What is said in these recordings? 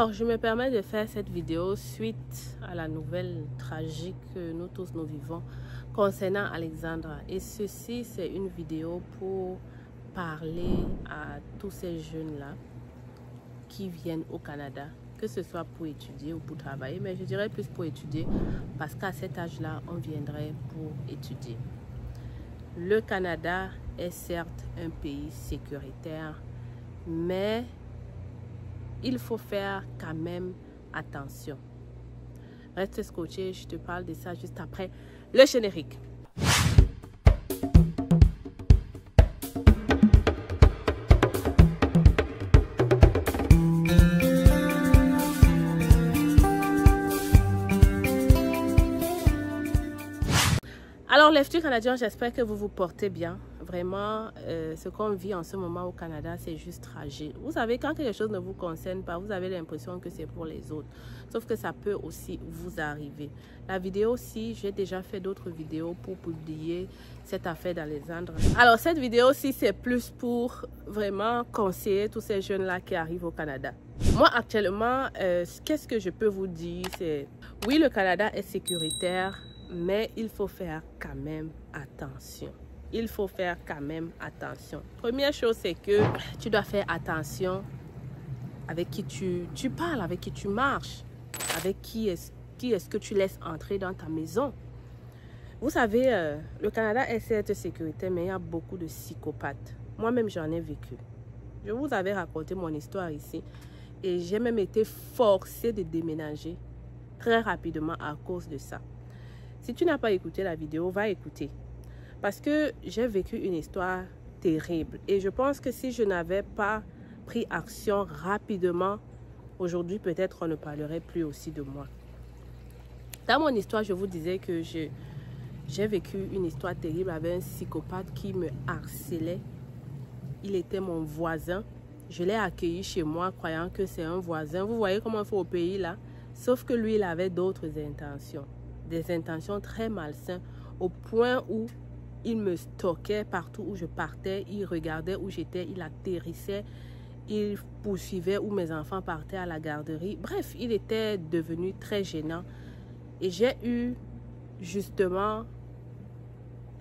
Alors, je me permets de faire cette vidéo suite à la nouvelle tragique que nous tous nous vivons concernant Alexandra. Et ceci, c'est une vidéo pour parler à tous ces jeunes-là qui viennent au Canada, que ce soit pour étudier ou pour travailler, mais je dirais plus pour étudier parce qu'à cet âge-là, on viendrait pour étudier. Le Canada est certes un pays sécuritaire, mais il faut faire quand même attention. Reste scotché, je te parle de ça juste après le générique. Alors, les futurs Canadiens, j'espère que vous vous portez bien. Vraiment, ce qu'on vit en ce moment au Canada, c'est juste tragique. Vous savez, quand quelque chose ne vous concerne pas, vous avez l'impression que c'est pour les autres. Sauf que ça peut aussi vous arriver. La vidéo aussi, j'ai déjà fait d'autres vidéos pour publier cette affaire d'Alexandra. Alors, cette vidéo aussi, c'est plus pour vraiment conseiller tous ces jeunes-là qui arrivent au Canada. Moi, actuellement, qu'est-ce que je peux vous dire? C'est oui, le Canada est sécuritaire, mais il faut faire quand même attention. Il faut faire quand même attention. Première chose, c'est que tu dois faire attention avec qui tu parles, avec qui tu marches, avec qui est-ce que tu laisses entrer dans ta maison. Vous savez, le Canada est certes sécuritaire, mais il y a beaucoup de psychopathes. Moi-même, j'en ai vécu. Je vous avais raconté mon histoire ici et j'ai même été forcée de déménager très rapidement à cause de ça. Si tu n'as pas écouté la vidéo, va écouter. Parce que j'ai vécu une histoire terrible. Et je pense que si je n'avais pas pris action rapidement, aujourd'hui, peut-être on ne parlerait plus aussi de moi. Dans mon histoire, je vous disais que j'ai vécu une histoire terrible avec un psychopathe qui me harcelait. Il était mon voisin. Je l'ai accueilli chez moi, croyant que c'est un voisin. Vous voyez comment il faut au pays là? Sauf que lui, il avait d'autres intentions. Des intentions très malsaines, au point où il me stockait partout où je partais, il regardait où j'étais, il atterrissait, il poursuivait où mes enfants partaient à la garderie. Bref, il était devenu très gênant. Et j'ai eu justement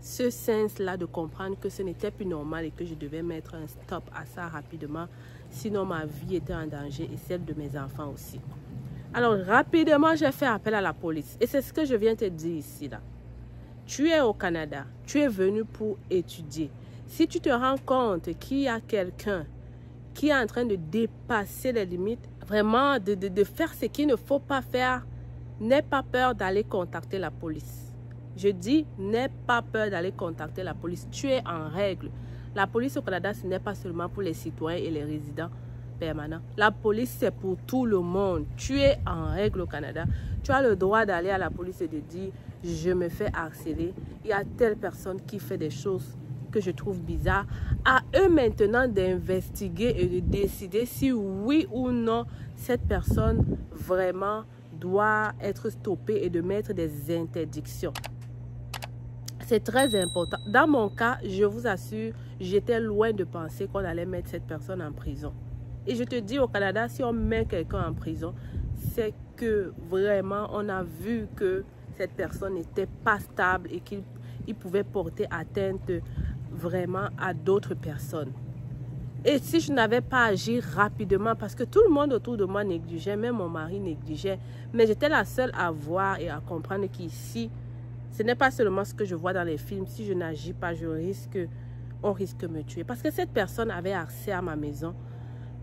ce sens-là de comprendre que ce n'était plus normal et que je devais mettre un stop à ça rapidement. Sinon, ma vie était en danger et celle de mes enfants aussi. Alors, rapidement, j'ai fait appel à la police. Et c'est ce que je viens te dire ici, là. Tu es au Canada. Tu es venu pour étudier. Si tu te rends compte qu'il y a quelqu'un qui est en train de dépasser les limites, vraiment de faire ce qu'il ne faut pas faire, n'aie pas peur d'aller contacter la police. Je dis, n'aie pas peur d'aller contacter la police. Tu es en règle. La police au Canada, ce n'est pas seulement pour les citoyens et les résidents permanent. La police, c'est pour tout le monde. Tu es en règle au Canada. Tu as le droit d'aller à la police et de dire, je me fais harceler. Il y a telle personne qui fait des choses que je trouve bizarres. À eux maintenant d'investiguer et de décider si oui ou non cette personne vraiment doit être stoppée et de mettre des interdictions. C'est très important. Dans mon cas, je vous assure, j'étais loin de penser qu'on allait mettre cette personne en prison. Et je te dis, au Canada, si on met quelqu'un en prison, c'est que vraiment, on a vu que cette personne n'était pas stable et qu'il pouvait porter atteinte vraiment à d'autres personnes. Et si je n'avais pas agi rapidement, parce que tout le monde autour de moi négligeait, même mon mari négligeait, mais j'étais la seule à voir et à comprendre qu'ici, ce n'est pas seulement ce que je vois dans les films. Si je n'agis pas, on risque de me tuer. Parce que cette personne avait accès à ma maison,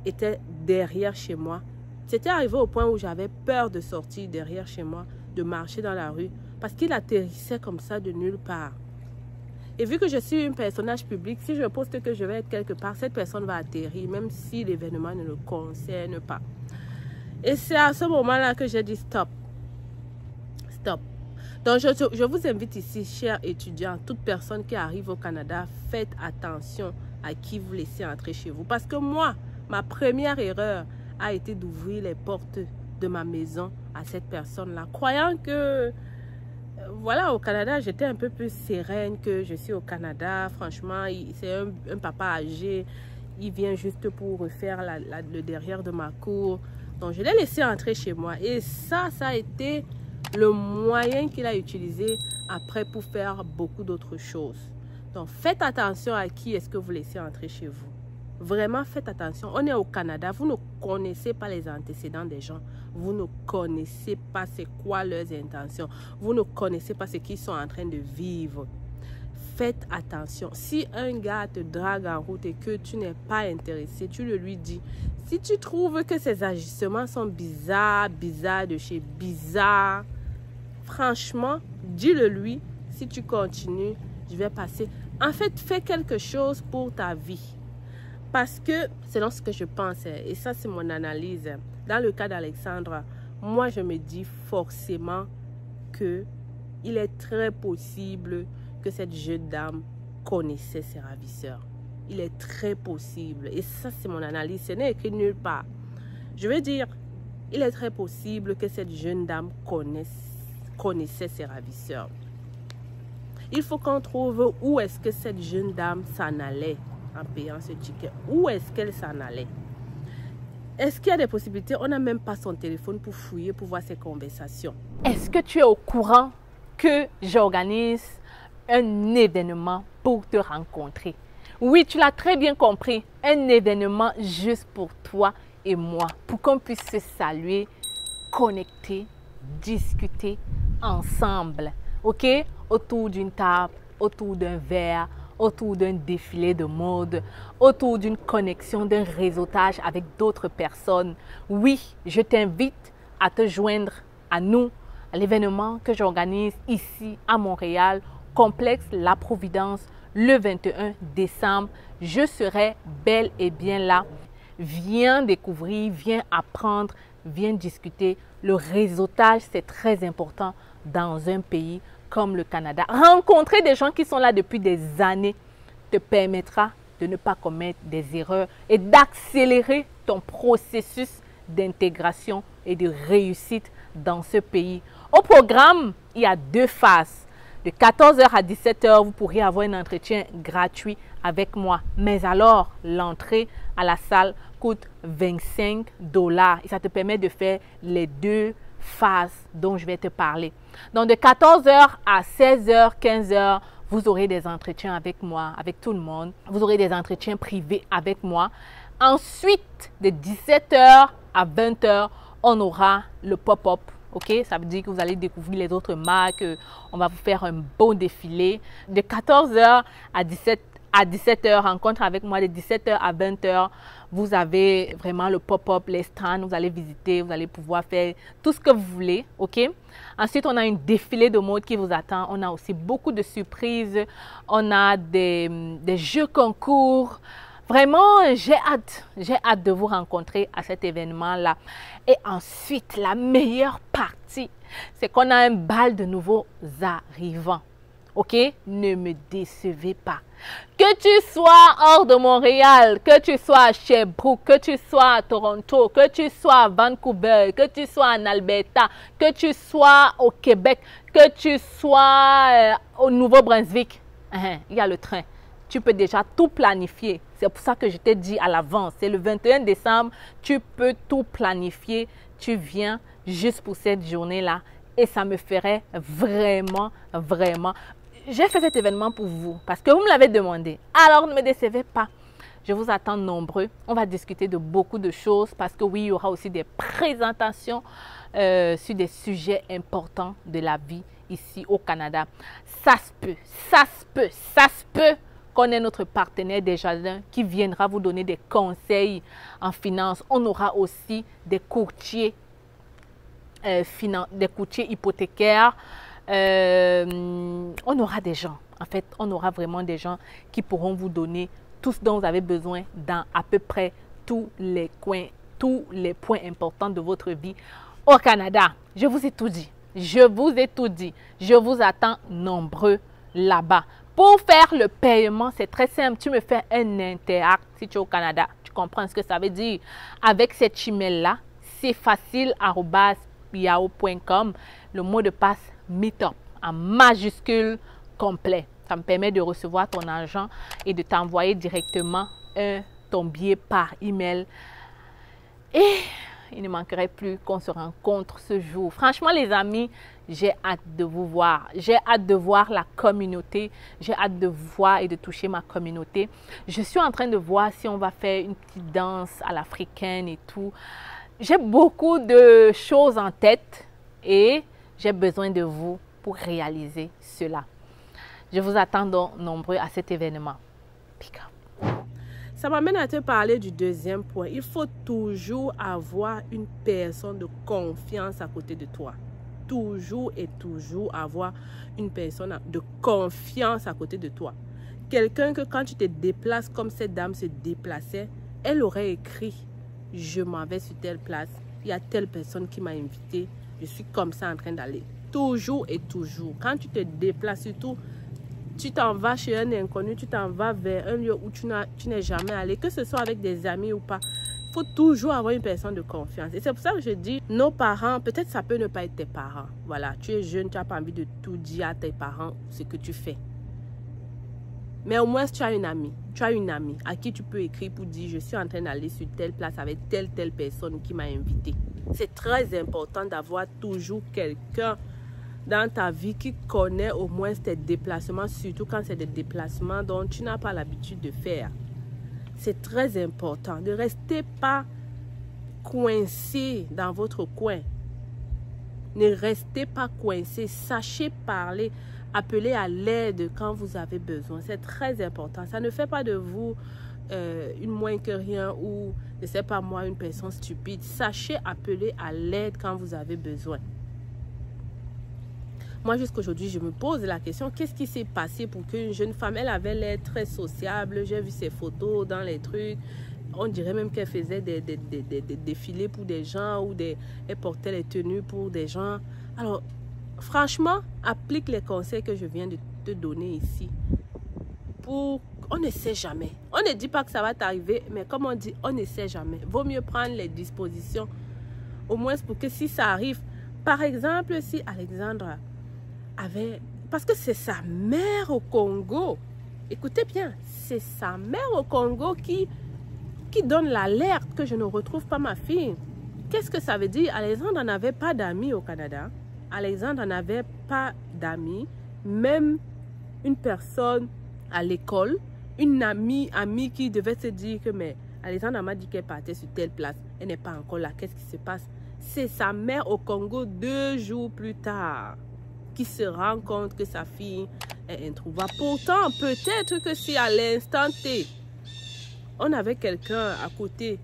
était derrière chez moi. C'était arrivé au point où j'avais peur de sortir derrière chez moi, de marcher dans la rue, parce qu'il atterrissait comme ça de nulle part. Et vu que je suis un personnage public, si je poste que je vais être quelque part, cette personne va atterrir, même si l'événement ne le concerne pas. Et c'est à ce moment-là que j'ai dit stop. Stop. Donc, je vous invite ici, chers étudiants, toute personne qui arrive au Canada, faites attention à qui vous laissez entrer chez vous. Parce que moi, ma première erreur a été d'ouvrir les portes de ma maison à cette personne-là, croyant que, voilà, au Canada, j'étais un peu plus sereine que je suis au Canada. Franchement, c'est un papa âgé, il vient juste pour refaire le derrière de ma cour. Donc, je l'ai laissé entrer chez moi. Et ça a été le moyen qu'il a utilisé après pour faire beaucoup d'autres choses. Donc, faites attention à qui est-ce que vous laissez entrer chez vous. Vraiment, faites attention. On est au Canada. Vous ne connaissez pas les antécédents des gens. Vous ne connaissez pas c'est quoi leurs intentions. Vous ne connaissez pas ce qu'ils sont en train de vivre. Faites attention. Si un gars te drague en route et que tu n'es pas intéressé, tu le lui dis. Si tu trouves que ses agissements sont bizarres de chez bizarre, franchement, dis-le lui. Si tu continues, je vais passer. En fait, fais quelque chose pour ta vie. Parce que, selon ce que je pense, et ça c'est mon analyse, dans le cas d'Alexandra, moi je me dis forcément que il est très possible que cette jeune dame connaissait ses ravisseurs. Il est très possible, et ça c'est mon analyse, ce n'est écrit nulle part. Je veux dire, il est très possible que cette jeune dame connaissait ses ravisseurs. Il faut qu'on trouve où est-ce que cette jeune dame s'en allait en payant ce ticket. Où est-ce qu'elle s'en allait? Est-ce qu'il y a des possibilités? On n'a même pas son téléphone pour fouiller, pour voir ses conversations. Est-ce que tu es au courant que j'organise un événement pour te rencontrer? Oui, tu l'as très bien compris. Un événement juste pour toi et moi. Pour qu'on puisse se saluer, connecter, discuter ensemble. OK? Autour d'une table, autour d'un verre, autour d'un défilé de mode, autour d'une connexion, d'un réseautage avec d'autres personnes. Oui, je t'invite à te joindre à nous, à l'événement que j'organise ici à Montréal, complexe La Providence, le 21 décembre. Je serai bel et bien là. Viens découvrir, viens apprendre, viens discuter. Le réseautage, c'est très important dans un pays comme le Canada. Rencontrer des gens qui sont là depuis des années te permettra de ne pas commettre des erreurs et d'accélérer ton processus d'intégration et de réussite dans ce pays. Au programme, il y a 2 phases. De 14h à 17h, vous pourrez avoir un entretien gratuit avec moi. Mais alors, l'entrée à la salle coûte 25 $ et ça te permet de faire les 2 phases dont je vais te parler. Donc, de 14h à 16h, 15h, vous aurez des entretiens avec moi, avec tout le monde. Vous aurez des entretiens privés avec moi. Ensuite, de 17h à 20h, on aura le pop-up. OK? Ça veut dire que vous allez découvrir les autres marques. On va vous faire un beau défilé. De 14h à 17h, rencontre avec moi. De 17h à 20h, vous avez vraiment le pop-up, les stands. Vous allez visiter, vous allez pouvoir faire tout ce que vous voulez. OK? Ensuite, on a une défilé de mode qui vous attend. On a aussi beaucoup de surprises. On a des jeux concours. Vraiment, j'ai hâte de vous rencontrer à cet événement-là. Et ensuite, la meilleure partie, c'est qu'on a un bal de nouveaux arrivants. OK? Ne me décevez pas. Que tu sois hors de Montréal, que tu sois à Sherbrooke, que tu sois à Toronto, que tu sois à Vancouver, que tu sois en Alberta, que tu sois au Québec, que tu sois au Nouveau-Brunswick, il y a le train. Tu peux déjà tout planifier. C'est pour ça que je t'ai dit à l'avance. C'est le 21 décembre. Tu peux tout planifier. Tu viens juste pour cette journée-là. Et ça me ferait vraiment, vraiment. J'ai fait cet événement pour vous parce que vous me l'avez demandé. Alors, ne me décevez pas. Je vous attends nombreux. On va discuter de beaucoup de choses parce que oui, il y aura aussi des présentations sur des sujets importants de la vie ici au Canada. Ça se peut qu'on ait notre partenaire Desjardins qui viendra vous donner des conseils en finance. On aura aussi des courtiers, hypothécaires. On aura des gens, en fait, on aura vraiment des gens qui pourront vous donner tout ce dont vous avez besoin dans à peu près tous les coins, tous les points importants de votre vie au Canada. Je vous ai tout dit. Je vous ai tout dit. Je vous attends nombreux là-bas. Pour faire le paiement, c'est très simple. Tu me fais un interact si tu es au Canada. Tu comprends ce que ça veut dire. Avec cet email-là, c'est facile, @yahoo.com. Le mot de passe Meetup en majuscule complet. Ça me permet de recevoir ton argent et de t'envoyer directement ton billet par email. Et il ne manquerait plus qu'on se rencontre ce jour. Franchement, les amis, j'ai hâte de vous voir. J'ai hâte de voir la communauté. J'ai hâte de voir et de toucher ma communauté. Je suis en train de voir si on va faire une petite danse à l'africaine et tout. J'ai beaucoup de choses en tête et j'ai besoin de vous pour réaliser cela. Je vous attends donc nombreux à cet événement. Pick up. Ça m'amène à te parler du deuxième point. Il faut toujours avoir une personne de confiance à côté de toi. Toujours et toujours avoir une personne de confiance à côté de toi. Quelqu'un que quand tu te déplaces comme cette dame se déplaçait, elle aurait écrit « Je m'en vais sur telle place, il y a telle personne qui m'a invité, je suis comme ça en train d'aller. » Toujours et toujours. Quand tu te déplaces, surtout, tu t'en vas chez un inconnu, tu t'en vas vers un lieu où tu n'es jamais allé, que ce soit avec des amis ou pas. Il faut toujours avoir une personne de confiance. Et c'est pour ça que je dis, nos parents, peut-être ça peut ne pas être tes parents. Voilà, tu es jeune, tu n'as pas envie de tout dire à tes parents ce que tu fais. Mais au moins, tu as une amie. Tu as une amie à qui tu peux écrire pour dire, je suis en train d'aller sur telle place avec telle personne qui m'a invité. C'est très important d'avoir toujours quelqu'un dans ta vie qui connaît au moins tes déplacements, surtout quand c'est des déplacements dont tu n'as pas l'habitude de faire. C'est très important. Ne restez pas coincé dans votre coin. Ne restez pas coincé. Sachez parler, appeler à l'aide quand vous avez besoin. C'est très important. Ça ne fait pas de vous une moins que rien ou, je ne sais pas moi, une personne stupide. Sachez appeler à l'aide quand vous avez besoin. Moi, jusqu'aujourd'hui, je me pose la question, qu'est-ce qui s'est passé pour qu'une jeune femme, elle avait l'air très sociable, j'ai vu ses photos dans les trucs, on dirait même qu'elle faisait des défilés pour des gens ou elle portait les tenues pour des gens. Alors, franchement, applique les conseils que je viens de te donner ici. On ne sait jamais. On ne dit pas que ça va t'arriver, mais comme on dit, on ne sait jamais. Vaut mieux prendre les dispositions, au moins pour que si ça arrive, par exemple, si Alexandra parce que c'est sa mère au Congo. Écoutez bien, c'est sa mère au Congo qui donne l'alerte que je ne retrouve pas ma fille. Qu'est-ce que ça veut dire? Alexandre n'avait pas d'amis au Canada. Alexandre n'avait pas d'amis. Même une personne à l'école, une amie qui devait se dire que mais Alexandre m'a dit qu'elle partait sur telle place. Elle n'est pas encore là. Qu'est-ce qui se passe? C'est sa mère au Congo 2 jours plus tard qui se rend compte que sa fille est introuvable. Pourtant, peut-être que si à l'instant T, on avait quelqu'un à côté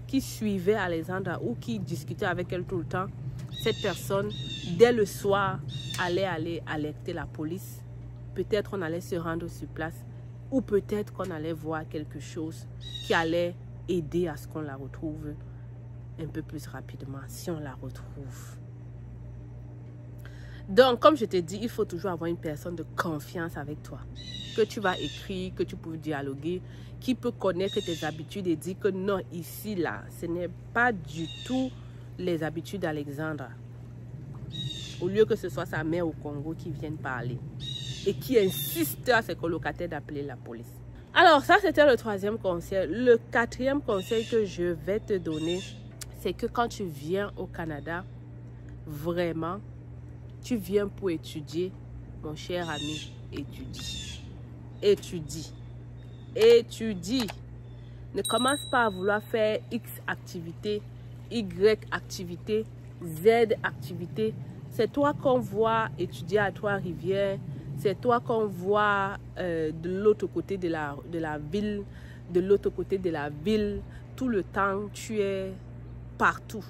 qui suivait Alexandra ou qui discutait avec elle tout le temps, cette personne, dès le soir, allait aller alerter la police. Peut-être on allait se rendre sur place ou peut-être qu'on allait voir quelque chose qui allait aider à ce qu'on la retrouve un peu plus rapidement, si on la retrouve. Donc, comme je te dis, il faut toujours avoir une personne de confiance avec toi. Que tu vas écrire, que tu peux dialoguer, qui peut connaître tes habitudes et dire que non, ici, là, ce n'est pas du tout les habitudes d'Alexandra. Au lieu que ce soit sa mère au Congo qui vienne parler et qui insiste à ses colocataires d'appeler la police. Alors, ça, c'était le troisième conseil. Le quatrième conseil que je vais te donner, c'est que quand tu viens au Canada, vraiment, tu viens pour étudier, mon cher ami, étudie. Étudie. Étudie. Ne commence pas à vouloir faire X activité, Y activité, Z activité. C'est toi qu'on voit étudier à Trois-Rivières. C'est toi qu'on voit de l'autre côté de la ville, de l'autre côté de la ville. Tout le temps, tu es partout.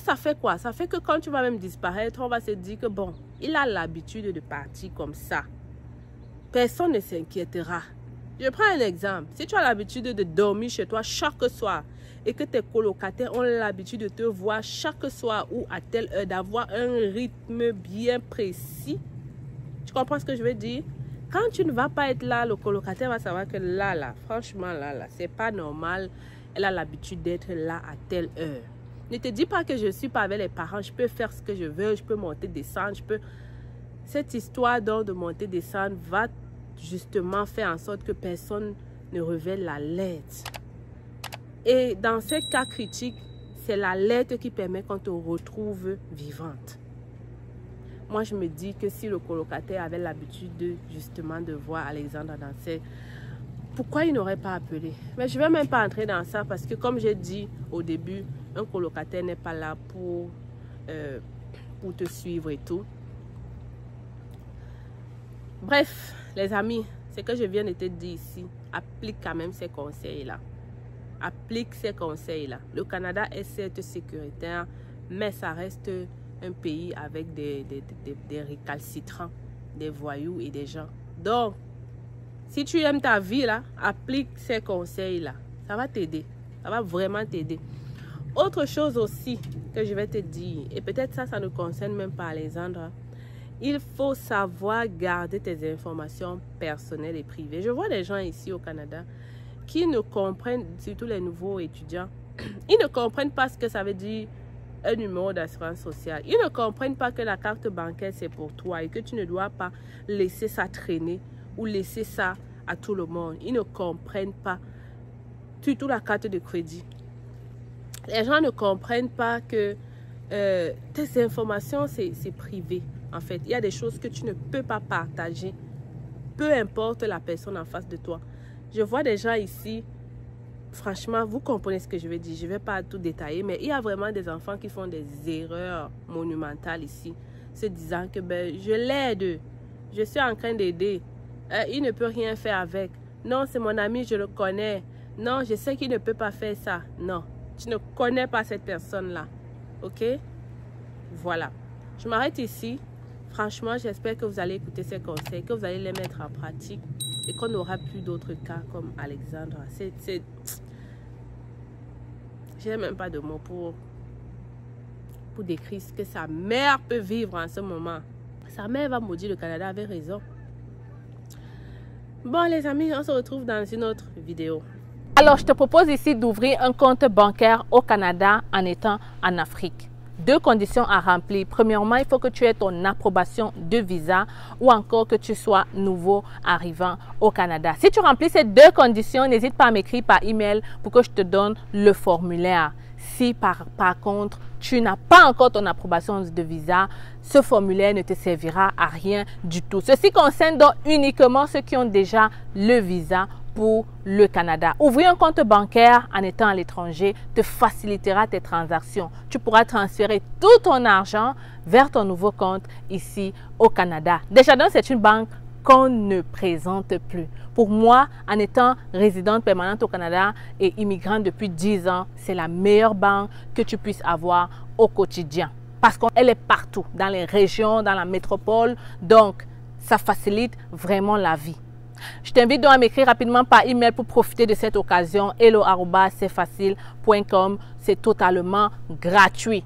Ça fait quoi? Ça fait que quand tu vas même disparaître, on va se dire que bon, il a l'habitude de partir comme ça. Personne ne s'inquiétera. Je prends un exemple. Si tu as l'habitude de dormir chez toi chaque soir et que tes colocataires ont l'habitude de te voir chaque soir ou à telle heure, d'avoir un rythme bien précis, tu comprends ce que je veux dire? Quand tu ne vas pas être là, le colocataire va savoir que là, franchement, là, c'est pas normal. Elle a l'habitude d'être là à telle heure. Ne te dis pas que je ne suis pas avec les parents, je peux faire ce que je veux, je peux monter, descendre, Cette histoire donc de monter, descendre va justement faire en sorte que personne ne révèle la lettre. Et dans ces cas critiques, c'est l'alerte qui permet qu'on te retrouve vivante. Moi, je me dis que si le colocataire avait l'habitude justement de voir Alexandra danser, pourquoi il n'aurait pas appelé? Mais je ne vais même pas entrer dans ça parce que comme j'ai dit au début, un colocataire n'est pas là pour te suivre et tout. Bref, les amis, ce que je viens de te dire ici, applique quand même ces conseils-là. Applique ces conseils-là. Le Canada est certes sécuritaire, mais ça reste un pays avec des récalcitrants, des voyous et des gens. Donc, si tu aimes ta vie, là, applique ces conseils-là. Ça va t'aider. Ça va vraiment t'aider. Autre chose aussi que je vais te dire, et peut-être ça ne concerne même pas Alexandra, il faut savoir garder tes informations personnelles et privées. Je vois des gens ici au Canada qui ne comprennent, surtout les nouveaux étudiants, ils ne comprennent pas ce que ça veut dire un numéro d'assurance sociale. Ils ne comprennent pas que la carte bancaire c'est pour toi et que tu ne dois pas laisser ça traîner ou laisser ça à tout le monde. Ils ne comprennent pas. Surtout la carte de crédit. Les gens ne comprennent pas que tes informations c'est privé. En fait, il y a des choses que tu ne peux pas partager. Peu importe la personne en face de toi. Je vois des gens ici, franchement, vous comprenez ce que je veux dire. Je ne vais pas tout détailler, mais il y a vraiment des enfants qui font des erreurs monumentales ici. Se disant que ben, je l'aide, je suis en train d'aider. Il ne peut rien faire avec. Non, c'est mon ami, je le connais. Non, je sais qu'il ne peut pas faire ça. Non, tu ne connais pas cette personne-là. Ok? Voilà. Je m'arrête ici. Franchement, j'espère que vous allez écouter ces conseils, que vous allez les mettre en pratique et qu'on n'aura plus d'autres cas comme Alexandra. Je n'ai même pas de mots pour décrire ce que sa mère peut vivre en ce moment. Sa mère va maudire le Canada, avait raison. Bon les amis, on se retrouve dans une autre vidéo. Alors, je te propose ici d'ouvrir un compte bancaire au Canada en étant en Afrique. 2 conditions à remplir. Premièrement, il faut que tu aies ton approbation de visa ou encore que tu sois nouveau arrivant au Canada. Si tu remplis ces 2 conditions, n'hésite pas à m'écrire par email pour que je te donne le formulaire. Si par contre, tu n'as pas encore ton approbation de visa, ce formulaire ne te servira à rien du tout. Ceci concerne donc uniquement ceux qui ont déjà le visa pour le Canada. Ouvrir un compte bancaire en étant à l'étranger te facilitera tes transactions. Tu pourras transférer tout ton argent vers ton nouveau compte ici au Canada. Desjardins, c'est une banque qu'on ne présente plus. Pour moi, en étant résidente permanente au Canada et immigrante depuis 10 ans, c'est la meilleure banque que tu puisses avoir au quotidien. Parce qu'elle est partout, dans les régions, dans la métropole. Donc, ça facilite vraiment la vie. Je t'invite donc à m'écrire rapidement par email pour profiter de cette occasion. hello@cfacile.com. C'est totalement gratuit.